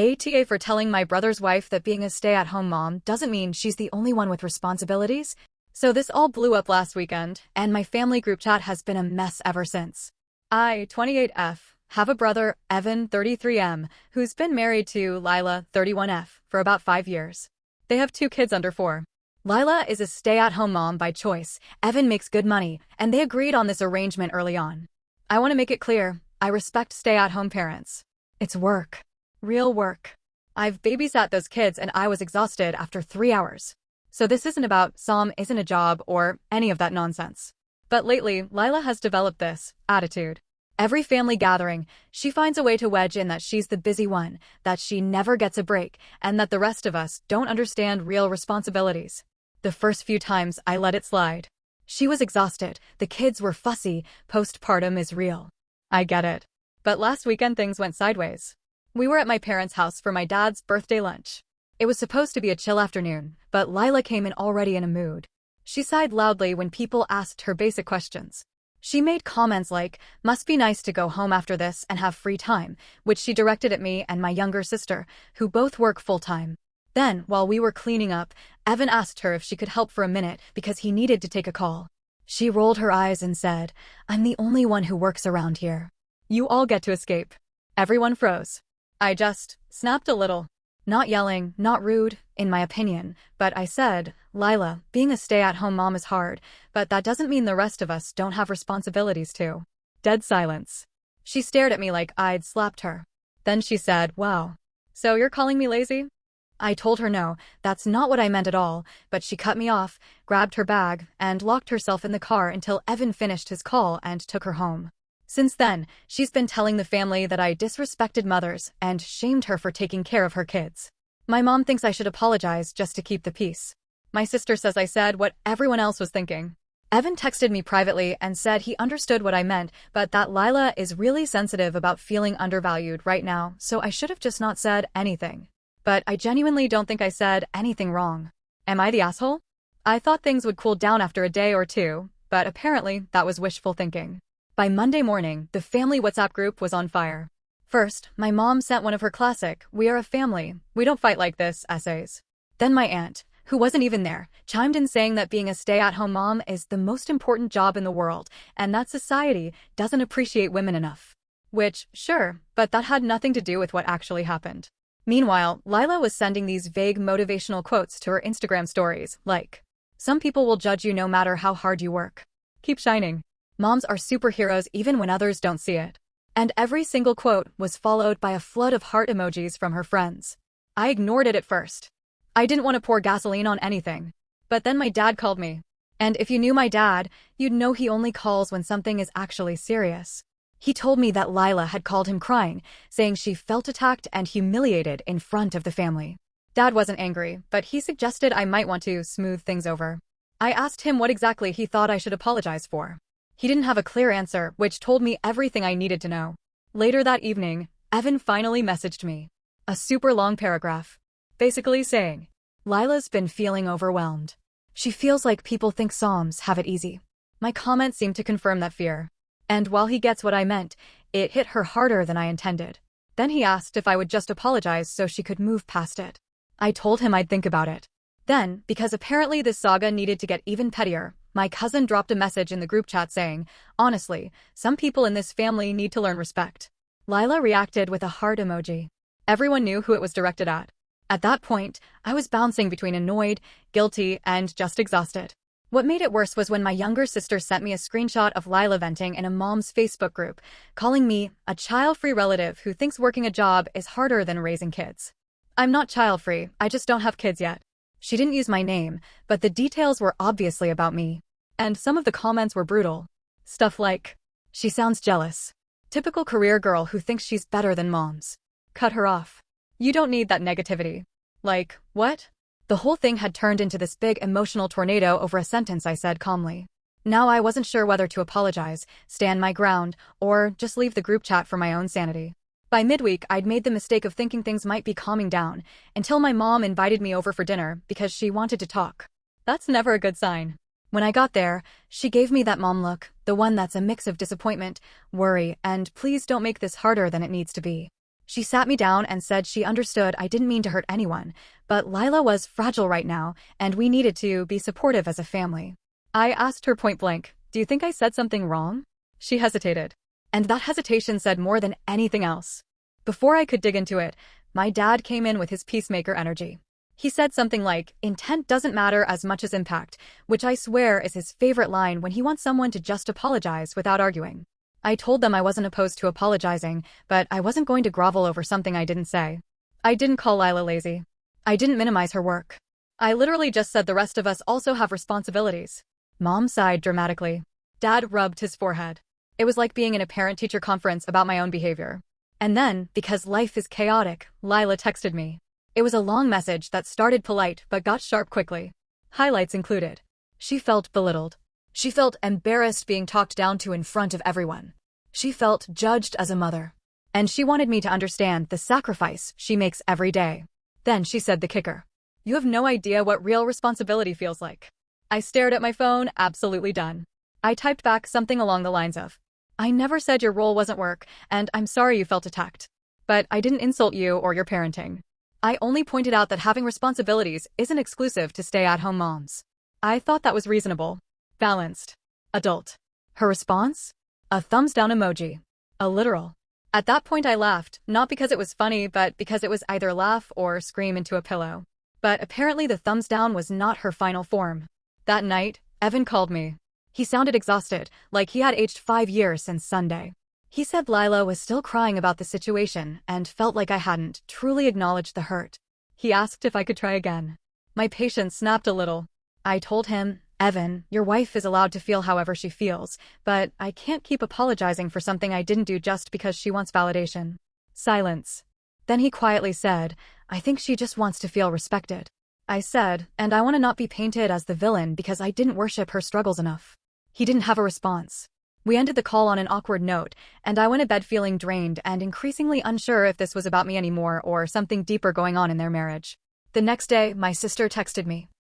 AITA for telling my brother's wife that being a stay-at-home mom doesn't mean she's the only one with responsibilities. So this all blew up last weekend, and my family group chat has been a mess ever since. I, 28F, have a brother, Evan, 33M, who's been married to Lila, 31F, for about 5 years. They have 2 kids under 4. Lila is a stay-at-home mom by choice, Evan makes good money, and they agreed on this arrangement early on. I want to make it clear, I respect stay-at-home parents. It's work. Real work. I've babysat those kids and I was exhausted after 3 hours. So this isn't about Som isn't a job or any of that nonsense. But lately, Lila has developed this attitude. Every family gathering, she finds a way to wedge in that she's the busy one, that she never gets a break, and that the rest of us don't understand real responsibilities. The first few times I let it slide. She was exhausted, the kids were fussy, postpartum is real. I get it. But last weekend things went sideways. We were at my parents' house for my dad's birthday lunch. It was supposed to be a chill afternoon, but Lila came in already in a mood. She sighed loudly when people asked her basic questions. She made comments like, must be nice to go home after this and have free time, which she directed at me and my younger sister, who both work full-time. Then, while we were cleaning up, Evan asked her if she could help for a minute because he needed to take a call. She rolled her eyes and said, I'm the only one who works around here. You all get to escape. Everyone froze. I just snapped a little. Not yelling, not rude, in my opinion, but I said, Lila, being a stay-at-home mom is hard, but that doesn't mean the rest of us don't have responsibilities too. Dead silence. She stared at me like I'd slapped her. Then she said, wow. So you're calling me lazy? I told her no, that's not what I meant at all, but she cut me off, grabbed her bag, and locked herself in the car until Evan finished his call and took her home. Since then, she's been telling the family that I disrespected mothers and shamed her for taking care of her kids. My mom thinks I should apologize just to keep the peace. My sister says I said what everyone else was thinking. Evan texted me privately and said he understood what I meant, but that Lila is really sensitive about feeling undervalued right now, so I should have just not said anything. But I genuinely don't think I said anything wrong. Am I the asshole? I thought things would cool down after a day or two, but apparently that was wishful thinking. By Monday morning, the family WhatsApp group was on fire. First, my mom sent one of her classic, "We are a family, we don't fight like this" essays. Then my aunt, who wasn't even there, chimed in saying that being a stay-at-home mom is the most important job in the world, and that society doesn't appreciate women enough. Which, sure, but that had nothing to do with what actually happened. Meanwhile, Lila was sending these vague motivational quotes to her Instagram stories, like, some people will judge you no matter how hard you work. Keep shining. Moms are superheroes even when others don't see it. And every single quote was followed by a flood of heart emojis from her friends. I ignored it at first. I didn't want to pour gasoline on anything. But then my dad called me. And if you knew my dad, you'd know he only calls when something is actually serious. He told me that Lila had called him crying, saying she felt attacked and humiliated in front of the family. Dad wasn't angry, but he suggested I might want to smooth things over. I asked him what exactly he thought I should apologize for. He didn't have a clear answer, which told me everything I needed to know. Later that evening, Evan finally messaged me. A super long paragraph. Basically saying, Lila's been feeling overwhelmed. She feels like people think Soms have it easy. My comment seemed to confirm that fear. And while he gets what I meant, it hit her harder than I intended. Then he asked if I would just apologize so she could move past it. I told him I'd think about it. Then, because apparently this saga needed to get even pettier, my cousin dropped a message in the group chat saying, honestly, some people in this family need to learn respect. Lila reacted with a heart emoji. Everyone knew who it was directed at. At that point, I was bouncing between annoyed, guilty, and just exhausted. What made it worse was when my younger sister sent me a screenshot of Lila venting in a mom's Facebook group, calling me a child-free relative who thinks working a job is harder than raising kids. I'm not child-free, I just don't have kids yet. She didn't use my name, but the details were obviously about me. And some of the comments were brutal. Stuff like, she sounds jealous. Typical career girl who thinks she's better than moms. Cut her off. You don't need that negativity. Like, what? The whole thing had turned into this big emotional tornado over a sentence I said calmly. Now I wasn't sure whether to apologize, stand my ground, or just leave the group chat for my own sanity. By midweek, I'd made the mistake of thinking things might be calming down, until my mom invited me over for dinner because she wanted to talk. That's never a good sign. When I got there, she gave me that mom look, the one that's a mix of disappointment, worry, and please don't make this harder than it needs to be. She sat me down and said she understood I didn't mean to hurt anyone, but Lila was fragile right now, and we needed to be supportive as a family. I asked her point blank, "Do you think I said something wrong?" She hesitated. And that hesitation said more than anything else. Before I could dig into it, my dad came in with his peacemaker energy. He said something like, "Intent doesn't matter as much as impact," which I swear is his favorite line when he wants someone to just apologize without arguing. I told them I wasn't opposed to apologizing, but I wasn't going to grovel over something I didn't say. I didn't call Lila lazy. I didn't minimize her work. I literally just said the rest of us also have responsibilities. Mom sighed dramatically. Dad rubbed his forehead. It was like being in a parent-teacher conference about my own behavior. And then, because life is chaotic, Lila texted me. It was a long message that started polite but got sharp quickly. Highlights included. She felt belittled. She felt embarrassed being talked down to in front of everyone. She felt judged as a mother. And she wanted me to understand the sacrifice she makes every day. Then she said the kicker. "You have no idea what real responsibility feels like." I stared at my phone, absolutely done. I typed back something along the lines of, "I never said your role wasn't work, and I'm sorry you felt attacked. But I didn't insult you or your parenting. I only pointed out that having responsibilities isn't exclusive to stay-at-home moms." I thought that was reasonable. Balanced. Adult. Her response? A thumbs down emoji. A literal. At that point I laughed, not because it was funny, but because it was either laugh or scream into a pillow. But apparently the thumbs down was not her final form. That night, Evan called me. He sounded exhausted, like he had aged 5 years since Sunday. He said Lila was still crying about the situation and felt like I hadn't truly acknowledged the hurt. He asked if I could try again. My patience snapped a little. I told him, "Evan, your wife is allowed to feel however she feels, but I can't keep apologizing for something I didn't do just because she wants validation." Silence. Then he quietly said, "I think she just wants to feel respected." I said, "And I want to not be painted as the villain because I didn't worship her struggles enough." He didn't have a response. We ended the call on an awkward note, and I went to bed feeling drained and increasingly unsure if this was about me anymore or something deeper going on in their marriage. The next day, my sister texted me.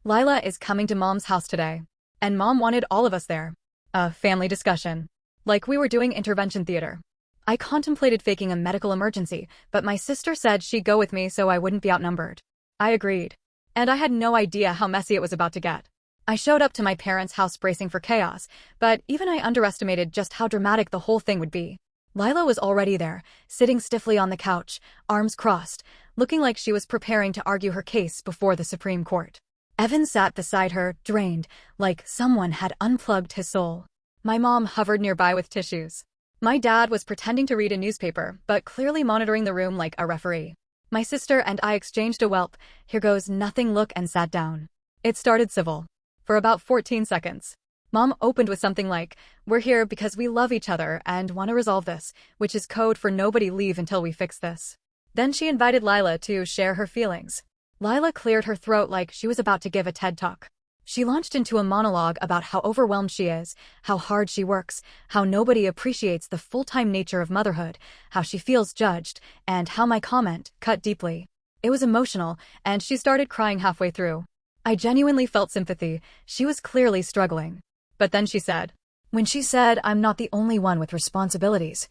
Lila is coming to Mom's house today. And Mom wanted all of us there. A family discussion. Like we were doing intervention theater. I contemplated faking a medical emergency, but my sister said she'd go with me so I wouldn't be outnumbered. I agreed. And I had no idea how messy it was about to get. I showed up to my parents' house bracing for chaos, but even I underestimated just how dramatic the whole thing would be. Lila was already there, sitting stiffly on the couch, arms crossed, looking like she was preparing to argue her case before the Supreme Court. Evan sat beside her, drained, like someone had unplugged his soul. My mom hovered nearby with tissues. My dad was pretending to read a newspaper, but clearly monitoring the room like a referee. My sister and I exchanged a whelp, "Here goes nothing" look and sat down. It started civil. For about 14 seconds. Mom opened with something like, "We're here because we love each other and want to resolve this," which is code for nobody leave until we fix this. Then she invited Lila to share her feelings. Lila cleared her throat like she was about to give a TED Talk. She launched into a monologue about how overwhelmed she is, how hard she works, how nobody appreciates the full-time nature of motherhood, how she feels judged, and how my comment cut deeply. It was emotional, and she started crying halfway through. I genuinely felt sympathy. She was clearly struggling. But then she said, "When she said I'm not the only one with responsibilities,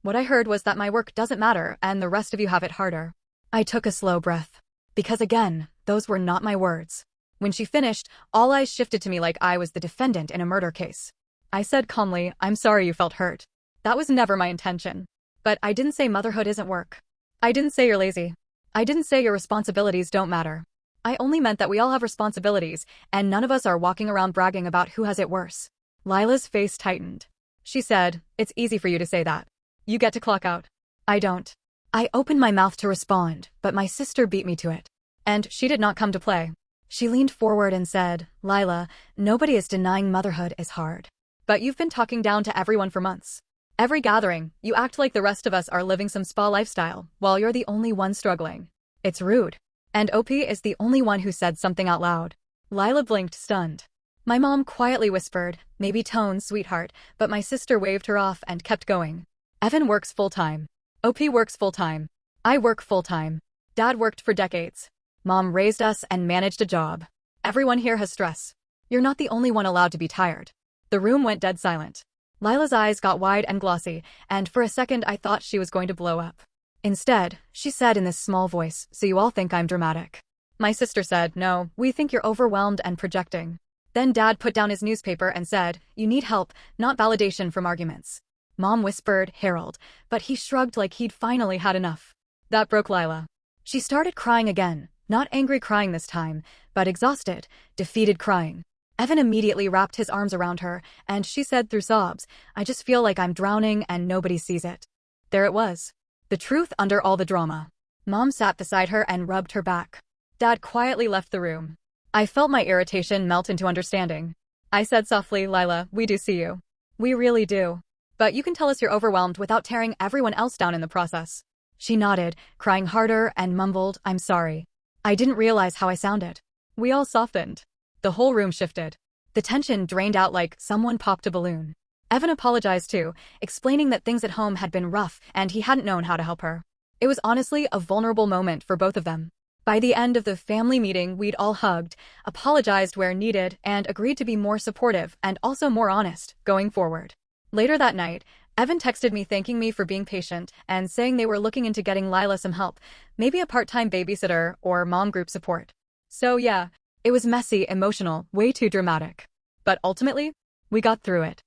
what I heard was that my work doesn't matter and the rest of you have it harder." I took a slow breath. Because again, those were not my words. When she finished, all eyes shifted to me like I was the defendant in a murder case. I said calmly, "I'm sorry you felt hurt. That was never my intention. But I didn't say motherhood isn't work. I didn't say you're lazy. I didn't say your responsibilities don't matter. I only meant that we all have responsibilities, and none of us are walking around bragging about who has it worse." Lila's face tightened. She said, "It's easy for you to say that. You get to clock out. I don't." I opened my mouth to respond, but my sister beat me to it. And she did not come to play. She leaned forward and said, "Lila, nobody is denying motherhood is hard. But you've been talking down to everyone for months. Every gathering, you act like the rest of us are living some spa lifestyle, while you're the only one struggling. It's rude." And OP is the only one who said something out loud. Lila blinked, stunned. My mom quietly whispered, "Maybe tone, sweetheart," but my sister waved her off and kept going. Evan works full-time. OP works full-time. I work full-time. Dad worked for decades. Mom raised us and managed a job. Everyone here has stress. You're not the only one allowed to be tired. The room went dead silent. Lila's eyes got wide and glossy, and for a second I thought she was going to blow up. Instead, she said in this small voice, "So you all think I'm dramatic." My sister said, "No, we think you're overwhelmed and projecting." Then Dad put down his newspaper and said, "You need help, not validation from arguments." Mom whispered, "Harold," but he shrugged like he'd finally had enough. That broke Lila. She started crying again, not angry crying this time, but exhausted, defeated crying. Evan immediately wrapped his arms around her, and she said through sobs, "I just feel like I'm drowning and nobody sees it." There it was. The truth under all the drama. Mom sat beside her and rubbed her back. Dad quietly left the room. I felt my irritation melt into understanding. I said softly, "Lila, we do see you. We really do. But you can tell us you're overwhelmed without tearing everyone else down in the process." She nodded, crying harder, and mumbled, "I'm sorry. I didn't realize how I sounded." We all softened. The whole room shifted. The tension drained out like someone popped a balloon. Evan apologized too, explaining that things at home had been rough and he hadn't known how to help her. It was honestly a vulnerable moment for both of them. By the end of the family meeting, we'd all hugged, apologized where needed, and agreed to be more supportive and also more honest going forward. Later that night, Evan texted me thanking me for being patient and saying they were looking into getting Lila some help, maybe a part-time babysitter or mom group support. So yeah, it was messy, emotional, way too dramatic. But ultimately, we got through it.